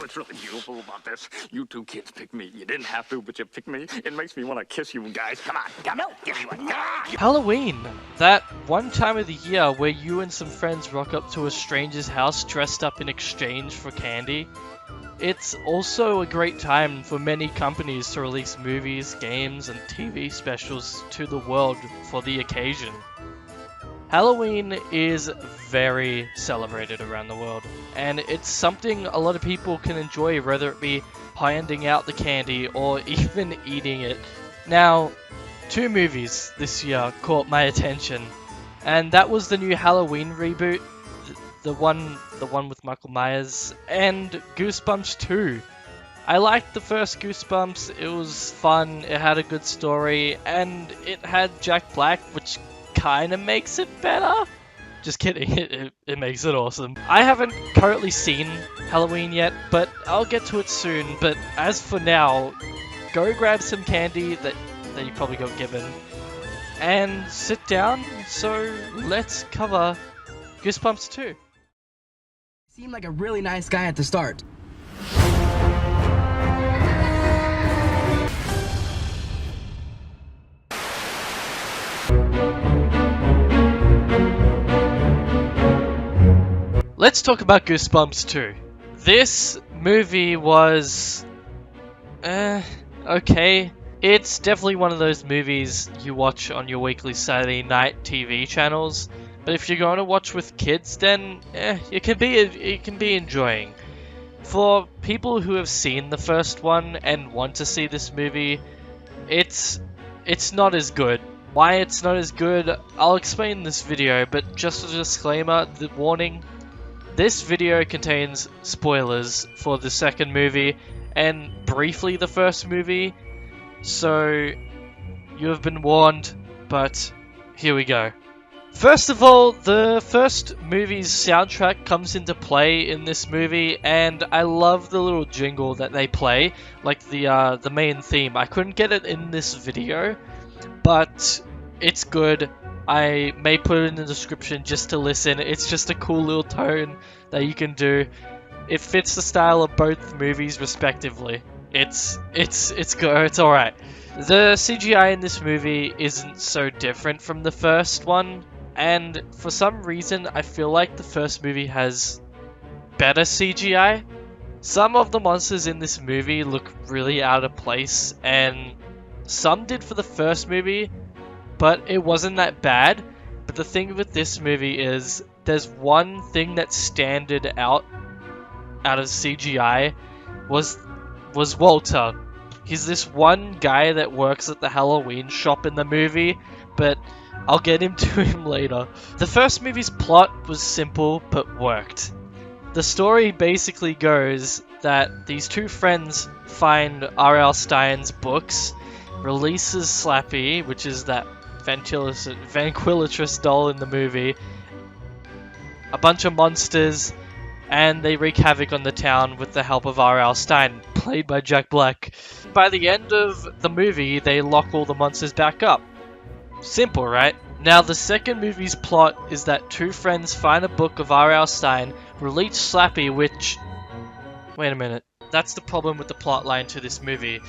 what's really beautiful about this? You two kids picked me. You didn't have to, but you picked me. It makes me want to kiss you guys. Come on, come on, give me one. Come on. Halloween! That one time of the year where you and some friends rock up to a stranger's house dressed up in exchange for candy. It's also a great time for many companies to release movies, games, and TV specials to the world for the occasion. Halloween is very celebrated around the world, and it's something a lot of people can enjoy, whether it be handing out the candy or even eating it. Now, 2 movies this year caught my attention, and that was the new Halloween reboot, the one with Michael Myers, and Goosebumps 2. I liked the first Goosebumps, it was fun, it had a good story, and it had Jack Black, which kind of makes it better. Just kidding, it makes it awesome. I haven't currently seen Halloween yet, but I'll get to it soon. But as for now, go grab some candy that you probably got given, and sit down, so let's cover Goosebumps 2. Seemed like a really nice guy at the start. Let's talk about Goosebumps 2. This movie was... okay. It's definitely one of those movies you watch on your weekly Saturday night TV channels. But if you're going to watch with kids, then it can be enjoying. For people who have seen the first one and want to see this movie, it's not as good. Why it's not as good, I'll explain in this video, but just a disclaimer, the warning, this video contains spoilers for the second movie and briefly the first movie, so you have been warned, but here we go. First of all, the first movie's soundtrack comes into play in this movie, and I love the little jingle that they play, like the main theme. I couldn't get it in this video, but it's good. I may put it in the description just to listen. It's just a cool little tone that you can do. It fits the style of both movies respectively. It's good. It's alright. The CGI in this movie isn't so different from the first one. And for some reason, I feel like the first movie has better CGI. Some of the monsters in this movie look really out of place, and some did for the first movie, but it wasn't that bad. But the thing with this movie is, there's one thing that standed out of CGI was Walter. He's this one guy that works at the Halloween shop in the movie, but I'll get into him later. The first movie's plot was simple, but worked. The story basically goes that these 2 friends find R.L. Stine's books, releases Slappy, which is that ventriloquist doll in the movie, a bunch of monsters, and they wreak havoc on the town with the help of R.L. Stine, played by Jack Black. By the end of the movie, they lock all the monsters back up. Simple, right? Now, the second movie's plot is that 2 friends find a book of R.L. Stine, release Slappy, which... Wait a minute. That's the problem with the plotline to this movie.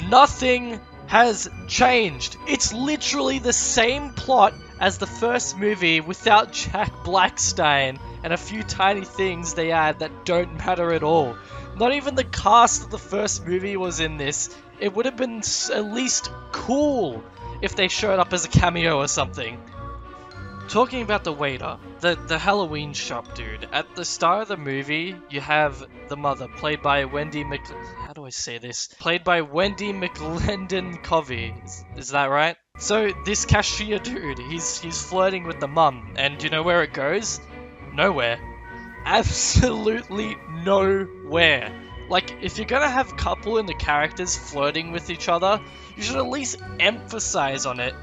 Nothing has changed. It's literally the same plot as the first movie without Jack Blackstein and a few tiny things they add that don't matter at all. Not even the cast of the first movie was in this. It would have been at least cool if they showed up as a cameo or something. Talking about the waiter, the Halloween shop dude. At the start of the movie, you have the mother, played by Wendy How do I say this? Played by Wendy McLendon Covey. Is that right? So this cashier dude, he's flirting with the mum, and do you know where it goes? Nowhere. Absolutely nowhere. Like, if you're gonna have a couple in the characters flirting with each other, you should at least emphasize on it.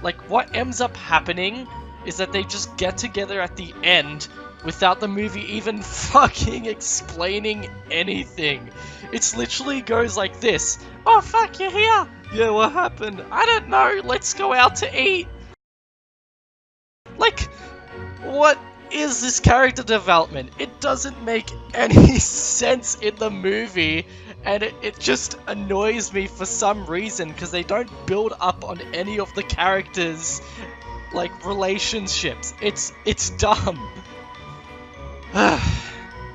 Like, what ends up happening is that they just get together at the end without the movie even fucking explaining anything. It's literally goes like this. Oh fuck, you're here! Yeah, what happened? I don't know, let's go out to eat! Like, what is this character development? It doesn't make any sense in the movie, and it just annoys me for some reason, because they don't build up on any of the characters' like relationships. It's dumb.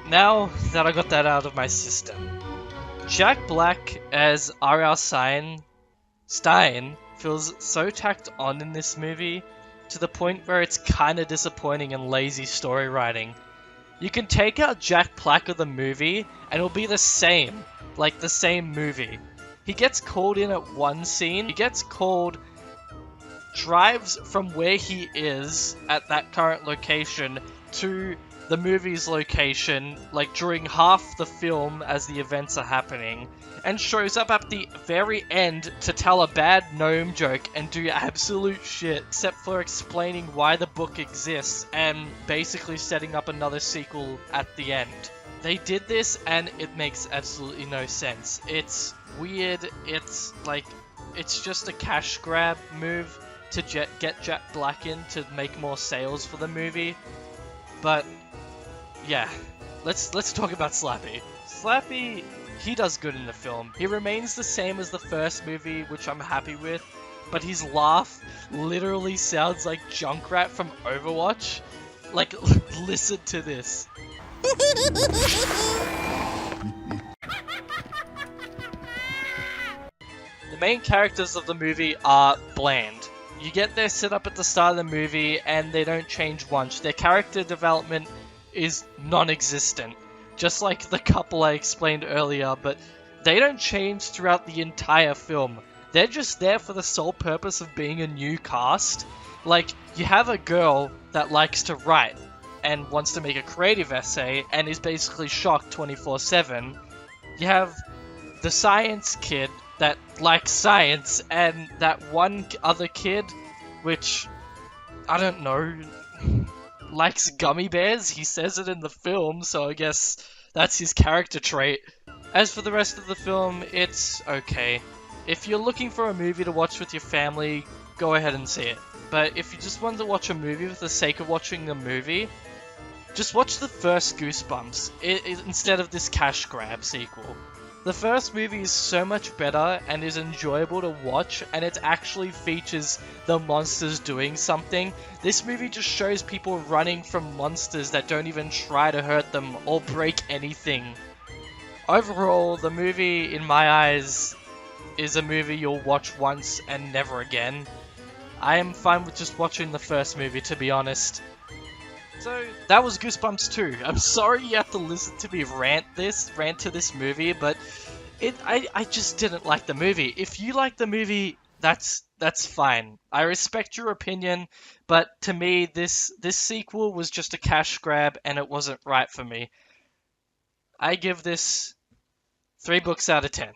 Now that I got that out of my system, Jack Black as R.L. Stein feels so tacked on in this movie to the point where it's kinda disappointing and lazy story writing. You can take out Jack Black of the movie and it'll be the same, like the same movie. He gets called in at one scene, he gets called, drives from where he is at that current location to the movie's location, like during half the film as the events are happening, and shows up at the very end to tell a bad gnome joke and do absolute shit, except for explaining why the book exists and basically setting up another sequel at the end. They did this and it makes absolutely no sense. It's weird, it's like, it's just a cash grab move to get Jack Black in to make more sales for the movie. But yeah, let's talk about Slappy. Slappy, he does good in the film. He remains the same as the first movie, which I'm happy with, but his laugh literally sounds like Junkrat from Overwatch. Like, listen to this. The main characters of the movie are bland. You get their setup at the start of the movie and they don't change once. Their character development is non-existent. Just like the couple I explained earlier, but they don't change throughout the entire film. They're just there for the sole purpose of being a new cast. Like, you have a girl that likes to write and wants to make a creative essay and is basically shocked 24/7. You have the science kid that likes science, and that one other kid, which, I don't know, likes gummy bears. He says it in the film, so I guess that's his character trait. As for the rest of the film, it's okay. If you're looking for a movie to watch with your family, go ahead and see it. But if you just want to watch a movie for the sake of watching the movie, just watch the first Goosebumps instead of this cash grab sequel. The first movie is so much better and is enjoyable to watch, and it actually features the monsters doing something. This movie just shows people running from monsters that don't even try to hurt them or break anything. Overall, the movie, in my eyes, is a movie you'll watch once and never again. I am fine with just watching the first movie, to be honest. So, that was Goosebumps 2. I'm sorry you have to listen to me rant to this movie, but I just didn't like the movie. If you like the movie, that's fine. I respect your opinion, but to me, this sequel was just a cash grab and it wasn't right for me. I give this 3 books out of 10.